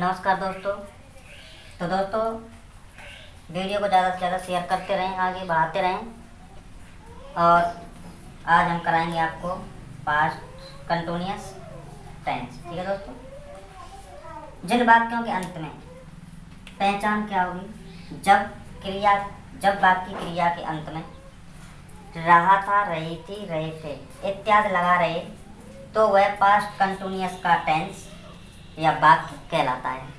नमस्कार दोस्तों। तो दोस्तों, वीडियो को ज़्यादा से ज़्यादा शेयर करते रहें, आगे बढ़ाते रहें। और आज हम कराएंगे आपको पास्ट कंटिन्यूअस टेंस। ठीक है दोस्तों। जिन वाक्यों के अंत में पहचान क्या होगी, जब वाक्य क्रिया के अंत में रहा था, रही थी, रहे थे इत्यादि लगा रहे, तो वह पास्ट कंटिन्यूअस का टेंस या वाक्य कहलाता है।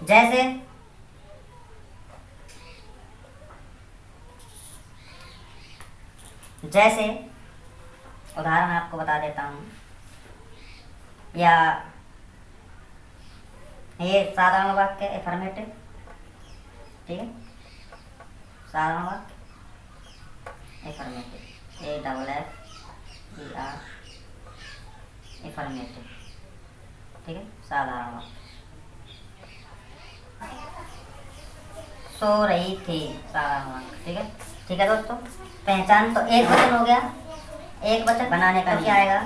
जैसे उदाहरण आपको बता देता हूँ, या ये साधारण वाक्य एफर्मेटिव। ठीक है, साधारण वाक्य एफर्मेटिव, AFFER एफर्मेटिव। ठीक है, साधारण वाक्य। सो रही थी, साधारण वाक्य। ठीक है दोस्तों। पहचान तो एक वचन हो गया। एक वचन बनाने का क्या आएगा,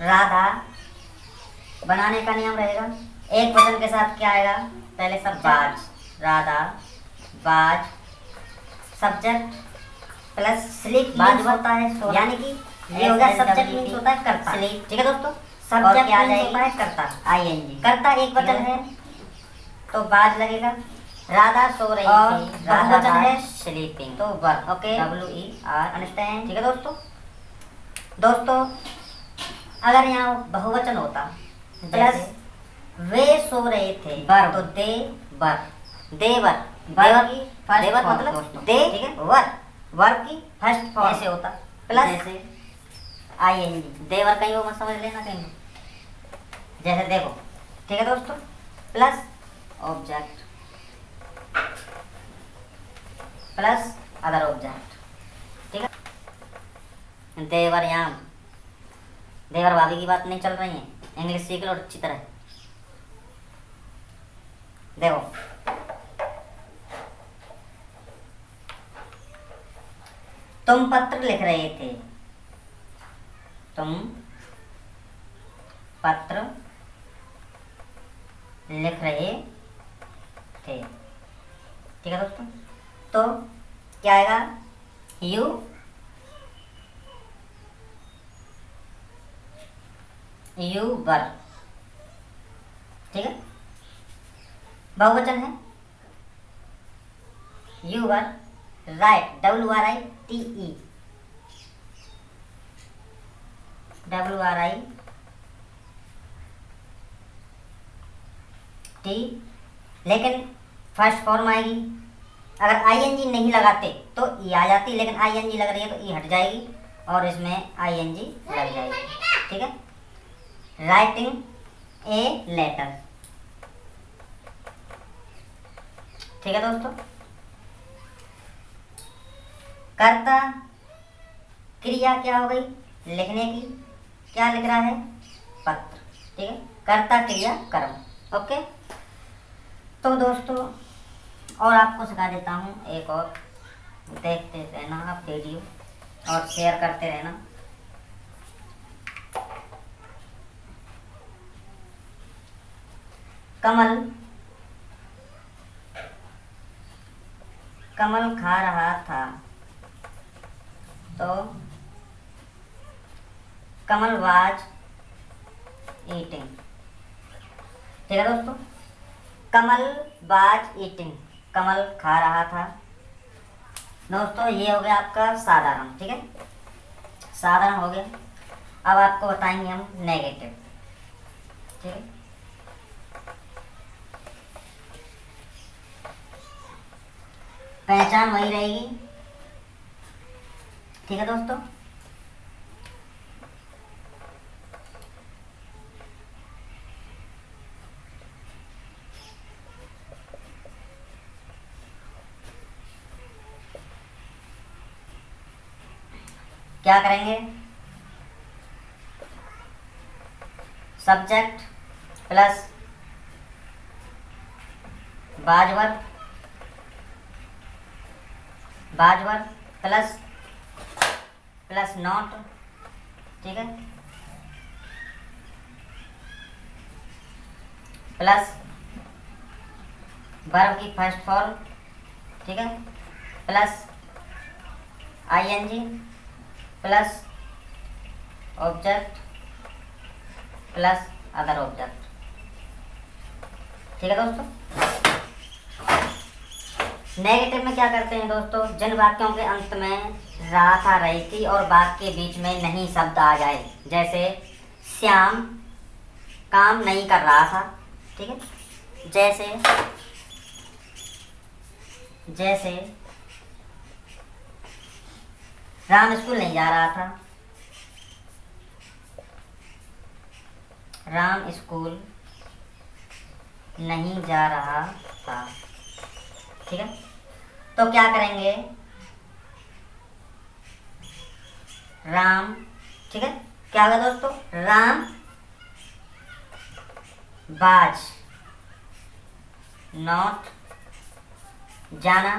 राधा। बनाने का नियम रहेगा, एक वचन के साथ क्या आएगा, पहले सब बाज, राधा बाज, सब्जेक्ट प्लस स्लीप बाज होता है, यानी कि ये हो गया सब्जेक्ट मीन्स होता है कर्ता। ठीक है दोस्तों, सब्जेक्ट क्या होता है कर्ता, ING। कर्ता एक वचन है तो बाज लगेगा। राधा सो रही थी, बहुवचन है स्लीपिंग, तो वर्ब। Okay, WER, understand. ठीक है दोस्तों, अगर यहाँ बहुवचन होता प्लस वे सो रहे थे, तो देवर की फर्स्ट मतलब दे। ठीक है, वर्ब की फर्स्ट फॉर्म ऐसे होता, प्लस जैसे ING। देवर कहीं वो मत समझ लेना कहीं, जैसे देखो। ठीक है दोस्तों, plus object plus other object. ठीक है, देवर याम, देवर भाभी की बात नहीं चल रही है, इंग्लिश सीख लो अच्छी तरह। देखो, तुम पत्र लिख रहे थे, तुम पत्र लिख रहे थे। ठीक है दोस्तों, तो क्या आएगा, यू वर। ठीक है, बहुवचन है, you were right, WRITE, WRIT, लेकिन फर्स्ट फॉर्म आएगी। अगर ING नहीं लगाते तो ई आ जाती, लेकिन ING लग रही है तो ई हट जाएगी और इसमें ING लग जाएगी। ठीक है, राइटिंग ए लेटर। ठीक है दोस्तों, कर्ता क्रिया क्या हो गई, लिखने की। क्या लिख रहा है, पत्र। ठीक है, कर्ता क्रिया कर्म। ओके, तो दोस्तों और आपको सिखा देता हूँ एक और, देखते रहना आप वीडियो और शेयर करते रहना। कमल खा रहा था, तो कमल वाज ईटिंग। ठीक है दोस्तों, कमल वाज ईटिंग, कमल खा रहा था। दोस्तों ये हो गया आपका साधारण। ठीक है, साधारण हो गया। अब आपको बताएंगे हम नेगेटिव। ठीक है, पहचान वही रहेगी। ठीक है दोस्तों, क्या करेंगे, सब्जेक्ट प्लस बाजवर प्लस नॉट ठीक है, प्लस वर्ब की फर्स्ट फॉर्म, ठीक है, plus ING, plus object, plus other object. ठीक है दोस्तों। नेगेटिव में क्या करते हैं दोस्तों, जिन वाक्यों के अंत में रहा था रही थी और वाक्य के बीच में नहीं शब्द आ जाए, जैसे श्याम काम नहीं कर रहा था, ठीक है, जैसे राम स्कूल नहीं जा रहा था, राम स्कूल नहीं जा रहा था, ठीक है। तो क्या करेंगे, राम, ठीक है, क्या होगा दोस्तों, राम वाज नॉट, जाना,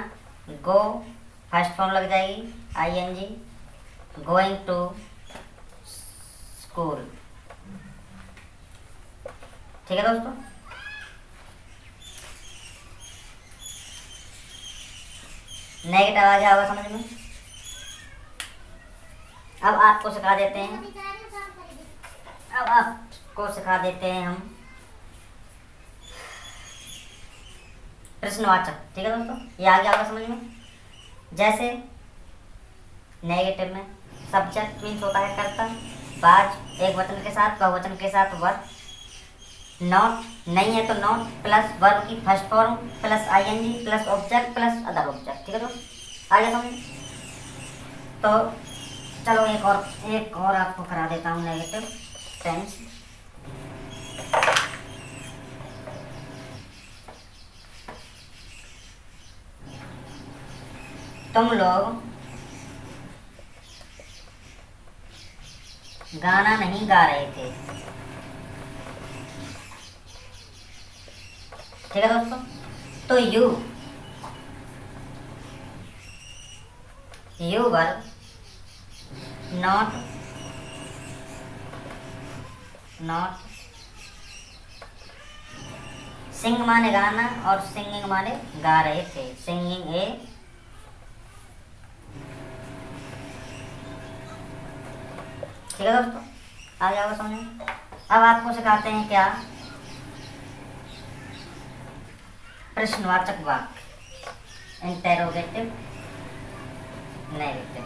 गो फर्स्ट फॉर्म लग जाएगी आईएनजी, गोइंग टू स्कूल। ठीक है दोस्तों। नेगेटिव आ गया होगा समझ में। अब आपको सिखा देते हैं, हम प्रश्नवाचक। ठीक है दोस्तों, ये आ गया होगा समझ में। जैसे नेगेटिव में सब्जेक्ट मीन्स होता है कर्ता, बाज एक वचन के साथ, बहुवचन के साथ वर्ब, नॉट नहीं है तो नॉट, प्लस वर्ब की first form, plus ING, plus object, plus other object. ठीक है दोस्तों, आ गया समझ। तो चलो एक और आपको करा देता हूँ नेगेटिव टेंस। तुम लोग गाना नहीं गा रहे थे। ठीक है दोस्तों, तो यू वर नॉट सिंग माने गाना और सिंगिंग माने गा रहे थे, सिंगिंग ए। ठीक है दोस्तों, आ जाओगे समझ में। अब आपको सिखाते हैं क्या, प्रश्नवाचक वाक्य, इंटेरोगेटिव नेगेटिव।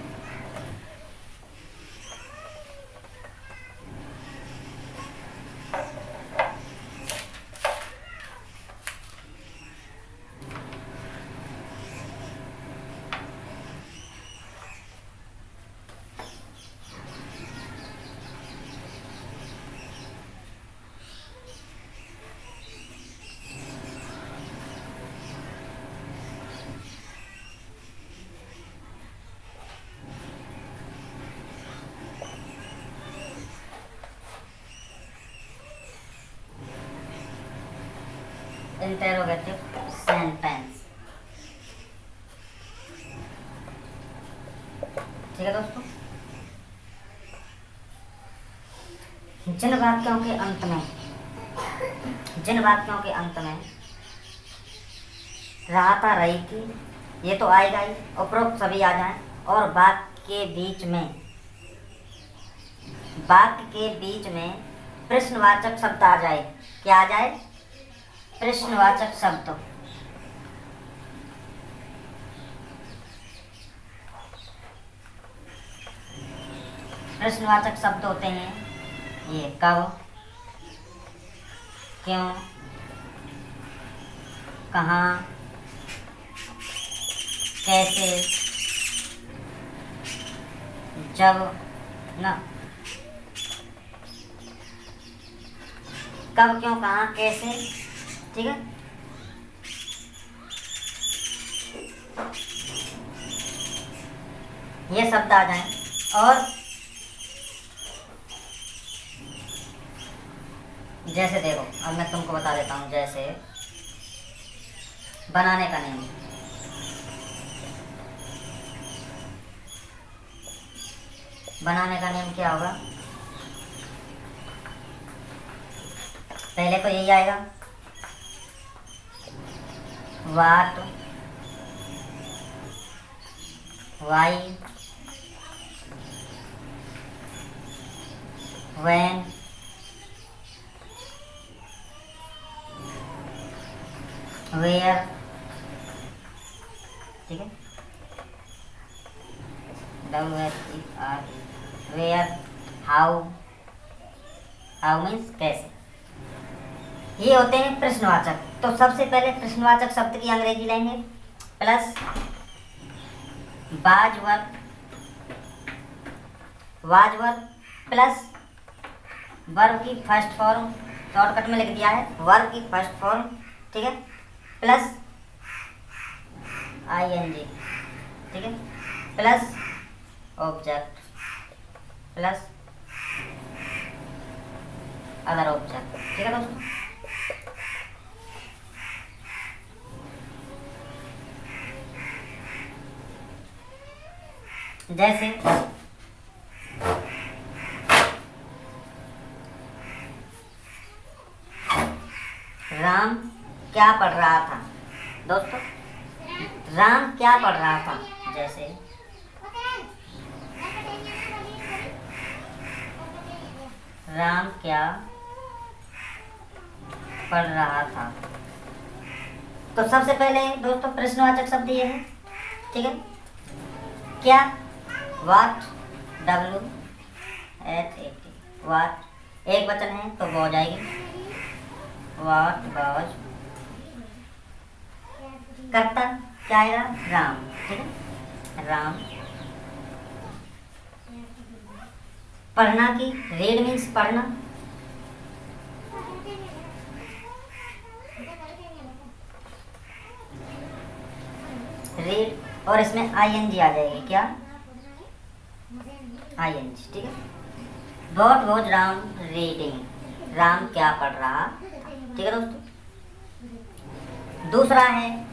Interrogative sentence. ठीक है दोस्तों, जिन वाक्यों के अंत में रहा था रही थी, ये तो आएगा ही, उपरोक्त सभी आ जाएं, और वाक्य के बीच में प्रश्नवाचक शब्द आ जाए। क्या आ जाए, प्रश्नवाचक शब्द। प्रश्नवाचक शब्द होते हैं ये कब, क्यों, कहाँ, कैसे, जब, न। कब, क्यों, कहाँ, कैसे। ठीक है, ये शब्द आ जाएं। और जैसे देखो, अब मैं तुमको बता देता हूँ, जैसे बनाने का नियम। बनाने का नियम क्या होगा, पहले तो यही आएगा, वाट, वाई, व्हेन, वेयर, ठीक है, WHERE, where, how, how means कैसे। ये होते हैं प्रश्नवाचक। तो सबसे पहले प्रश्नवाचक शब्द की अंग्रेजी लेंगे, plus was verb plus verb की फर्स्ट फॉर्म, शॉर्टकट में लिख दिया है, वर्ब की फर्स्ट फॉर्म, ठीक है, प्लस ING, ठीक है, plus object, plus other object, ठीक है दोस्तों। जैसे राम क्या पढ़ रहा था, दोस्तों राम क्या पढ़ रहा था, जैसे राम क्या पढ़ रहा था। तो सबसे पहले दोस्तों प्रश्नवाचक शब्द ये है, ठीक है, क्या, वाट, WHAT, वाट एक वचन है तो वो हो जाएगी वाट वाज, करता क्या आएगा, राम, ठीक है, राम, पढ़ना की, रीड मीन्स पढ़ना, रीड, और इसमें ING आ जाएगी, क्या, ING, ठीक है। What was Ram reading, Ram क्या पढ़ रहा, ठीक है दोस्तों। दूसरा है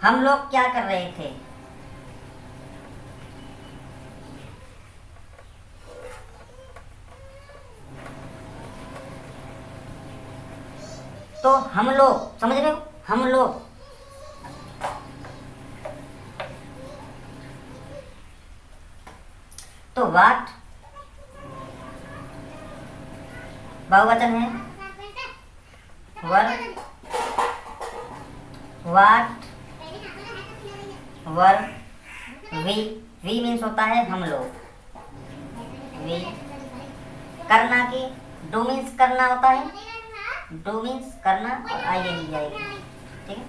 हम लोग क्या कर रहे थे, तो हम लोग, समझ रहे हो, हम लोग, तो वाट बहुवचन है, verb, what verb, V means होता है हम लोग, वी, करना की, डू मीन्स करना होता है, डू मीन्स करना, और ING आएगी, ठीक है।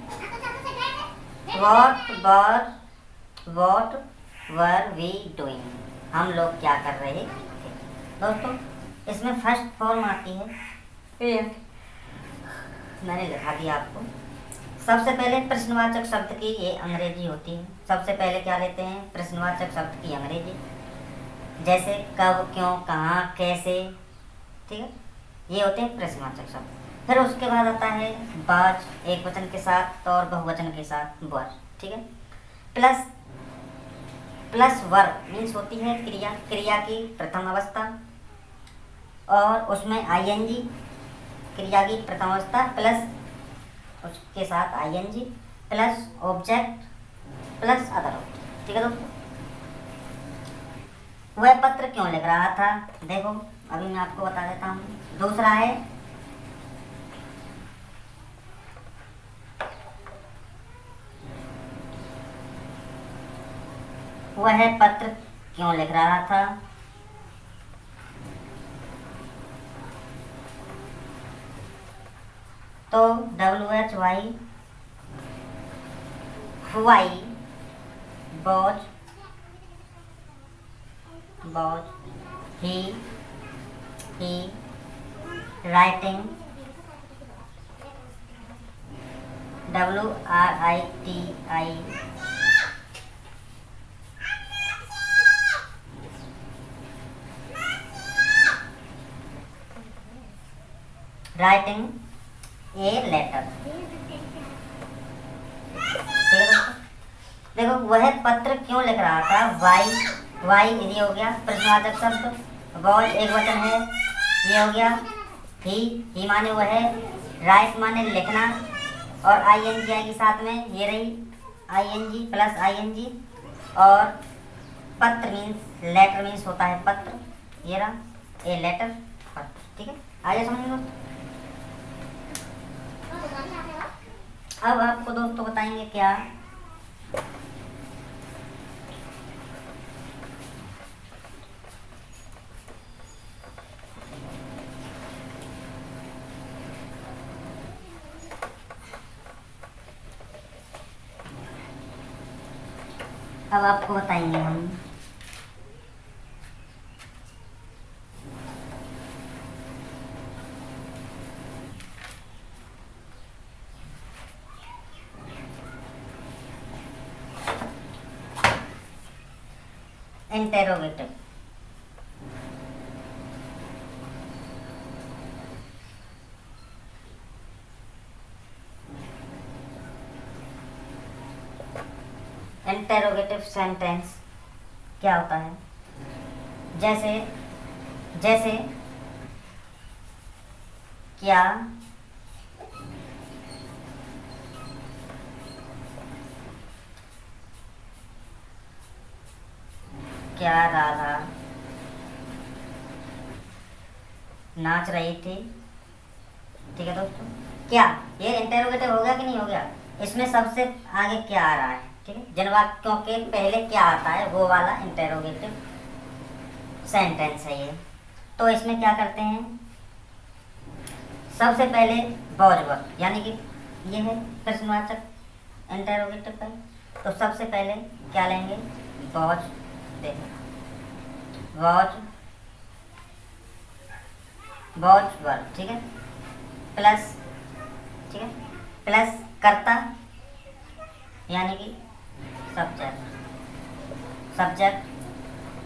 वॉट वर वी डूइंग, हम लोग क्या कर रहे थे, दोस्तों। इसमें फर्स्ट फॉर्म आती है, मैंने लिखा दिया आपको। सबसे पहले प्रश्नवाचक शब्द की ये अंग्रेजी होती है। सबसे पहले क्या लेते हैं, प्रश्नवाचक शब्द की अंग्रेजी, जैसे कब, क्यों, कहाँ, कैसे, ठीक है, ये होते हैं प्रश्नवाचक शब्द। फिर उसके बाद आता है वाज एक वचन के साथ और बहुवचन के साथ वर, ठीक है, प्लस वर्ब मीन्स होती है क्रिया, क्रिया की प्रथम अवस्था, और उसमें ING, क्रिया की प्रथम अवस्था, प्लस उसके साथ ING, plus object, plus other object, ठीक है दोस्तों। वह पत्र क्यों लिख रहा था, देखो अभी मैं आपको बता देता हूँ। दूसरा है वह पत्र क्यों लिख रहा था, तो WHY, why was he writing, WRITI, writing a letter. ठीक है दोस्तों, देखो वह पत्र क्यों लिख रहा था, वाई ये हो गया प्रश्नवाचक शब्द, वॉज एक वचन है ये हो गया, ही माने वह है, राइट माने लिखना, और आईएनजी आएगी साथ में, ये रही आईएनजी प्लस आईएनजी, और पत्र मीन्स लेटर मीन्स होता है पत्र, ये रहा ए लेटर पत्र। ठीक है, आइए समझ लो। अब आपको दोस्तों बताएंगे क्या, अब आपको बताएंगे हम इंटेरोगेटिव। इंटेरोगेटिव सेंटेंस क्या होता है, जैसे क्या, राधा नाच रही थी। ठीक है दोस्तों, क्या ये इंटेरोगेटिव हो गया कि नहीं हो गया, इसमें सबसे आगे क्या आ रहा है। ठीक है, जिन वाक्यों के पहले क्या आता है वो वाला इंटेरोगेटिव सेंटेंस है ये। तो इसमें क्या करते हैं, सबसे पहले वॉज वर्ब, यानी कि ये है प्रश्नवाचक इंटेरोगेटिव का, तो सबसे पहले क्या लेंगे, वॉज, देखो वॉज वर्ब। ठीक है, प्लस, ठीक है, प्लस कर्ता यानी कि सब्जेक्ट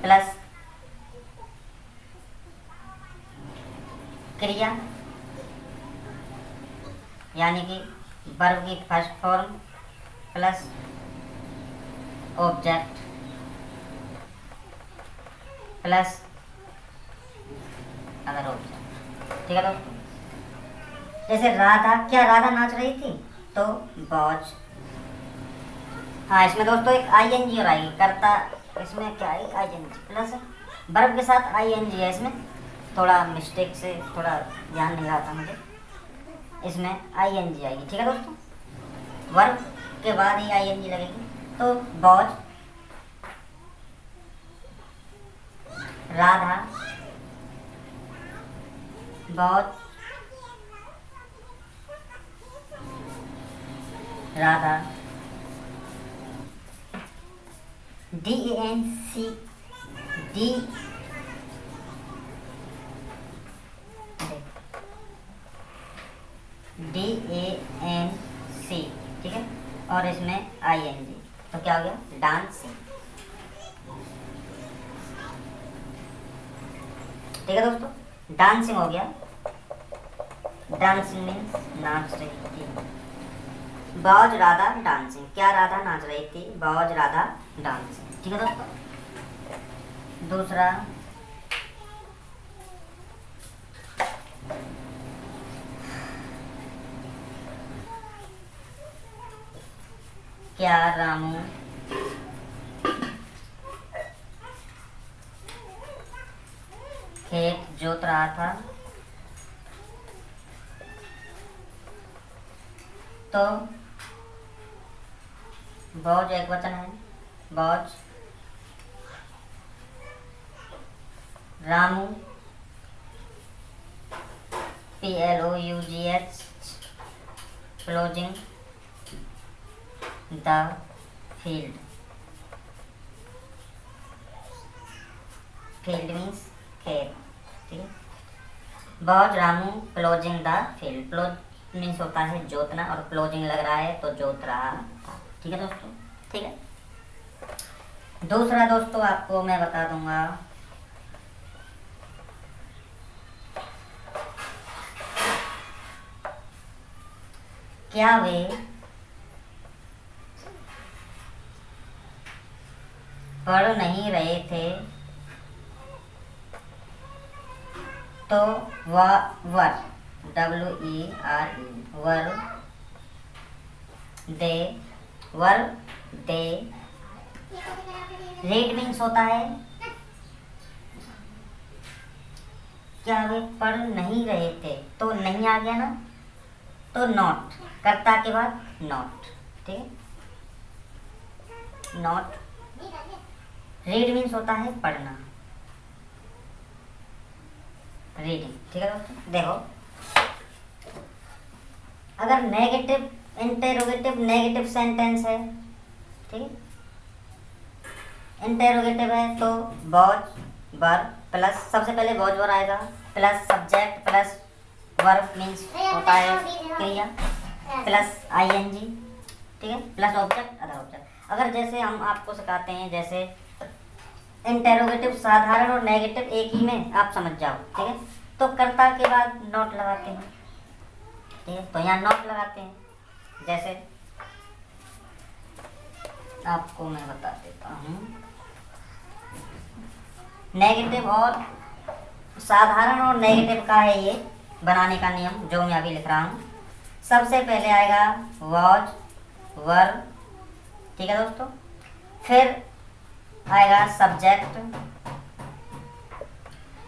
प्लस क्रिया यानी कि वर्ब की first form plus object plus other object. ठीक है दोस्तों, जैसे राधा, क्या राधा नाच रही थी, तो वॉज। हाँ, इसमें दोस्तों एक आईएनजी और आएगी कर्ता, इसमें क्या है आईएनजी प्लस वर्ब के साथ आईएनजी है, इसमें थोड़ा मिस्टेक से थोड़ा ध्यान नहीं रहा था मुझे, इसमें आईएनजी आएगी। ठीक है दोस्तों, वर्ब के बाद ही आईएनजी लगेगी, तो was Radha, was Radha, DANC ठीक है, और इसमें ING, तो क्या हो गया डांसिंग। ठीक है दोस्तों, डांसिंग हो गया, डांसिंग मीन्स नाच रही थी, वॉज राधा डांसिंग, क्या राधा नाच रही थी, वॉज राधा डांसिंग। ठीक है दोस्तों, दूसरा क्या रामू खेत जोत रहा था, तो वॉज एक वचन है, was Ramu PLOUGH ploughing the field, field means खेत। ठीक है, was Ramu ploughing the field, plough means होता है जोतना, और प्लोजिंग लग रहा है तो जोत रहा था। ठीक है दोस्तों, ठीक है। दूसरा दोस्तों आपको मैं बता दूंगा, क्या वे पढ़ नहीं रहे थे तो वर WERE were they red means होता है क्या वे पढ़ नहीं रहे थे, तो नहीं आ गया ना, तो नॉट, कर्ता के बाद नॉट, ठीक है। नॉट रीड मीन्स होता है पढ़ना, रीडिंग, ठीक है दोस्तों। देखो अगर नेगेटिव इंटेरोगेटिव नेगेटिव सेंटेंस है, ठीक है, इंटेरोगेटिव है तो वॉज वर प्लस, सबसे पहले वॉज वर आएगा, plus subject plus verb means होता है क्रिया, प्लस ING, ठीक है, प्लस ऑब्जेक्ट अदर ऑब्जेक्ट। अगर जैसे हम आपको सिखाते हैं, जैसे इंटेरोगेटिव साधारण और नेगेटिव एक ही में आप समझ जाओ, ठीक है, तो कर्ता के बाद नॉट लगाते हैं, ठीक है, तो यहाँ नॉट लगाते हैं। जैसे आपको मैं बता देता हूँ, नेगेटिव और साधारण और नेगेटिव का है ये बनाने का नियम, जो मैं अभी लिख रहा हूँ। सबसे पहले आएगा वॉज वर, ठीक है दोस्तों, फिर आएगा सब्जेक्ट,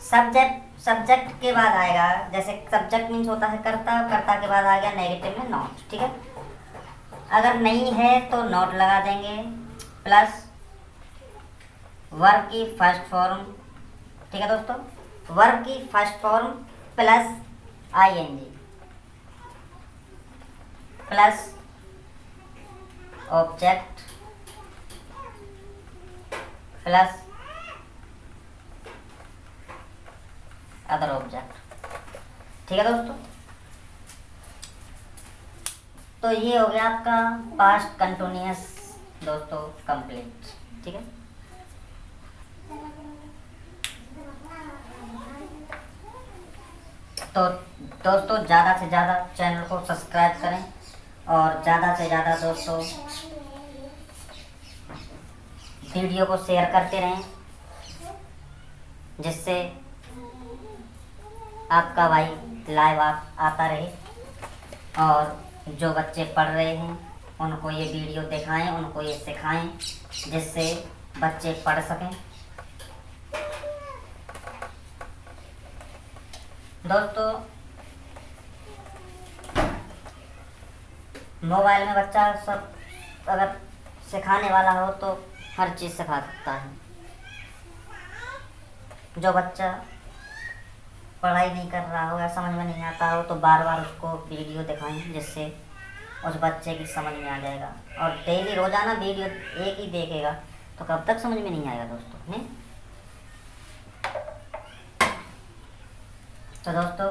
सब्जेक्ट के बाद आएगा, जैसे सब्जेक्ट मीन्स होता है कर्ता, कर्ता के बाद आ गया नेगेटिव में नॉट, ठीक है। अगर नहीं है तो नॉट लगा देंगे, प्लस वर्ब की फर्स्ट फॉर्म, ठीक है दोस्तों, वर्ब की first form plus ING plus object plus other object, ठीक है दोस्तों। तो ये हो गया आपका पास्ट कंटिन्यूअस दोस्तों कंप्लीट, ठीक है। तो दोस्तों ज़्यादा से ज़्यादा चैनल को सब्सक्राइब करें और ज़्यादा से ज़्यादा दोस्तों वीडियो को शेयर करते रहें, जिससे आपका भाई लाइव आता रहे, और जो बच्चे पढ़ रहे हैं उनको ये वीडियो दिखाएं, उनको ये सिखाएं, जिससे बच्चे पढ़ सकें। दोस्तों मोबाइल में बच्चा सब अगर सिखाने वाला हो तो हर चीज़ सिखा सकता है। जो बच्चा पढ़ाई नहीं कर रहा हो या समझ में नहीं आता हो तो बार बार उसको वीडियो दिखाएं, जिससे उस बच्चे की समझ में आ जाएगा। और डेली रोज़ाना वीडियो एक ही देखेगा तो कब तक समझ में नहीं आएगा दोस्तों, नहीं। तो दोस्तों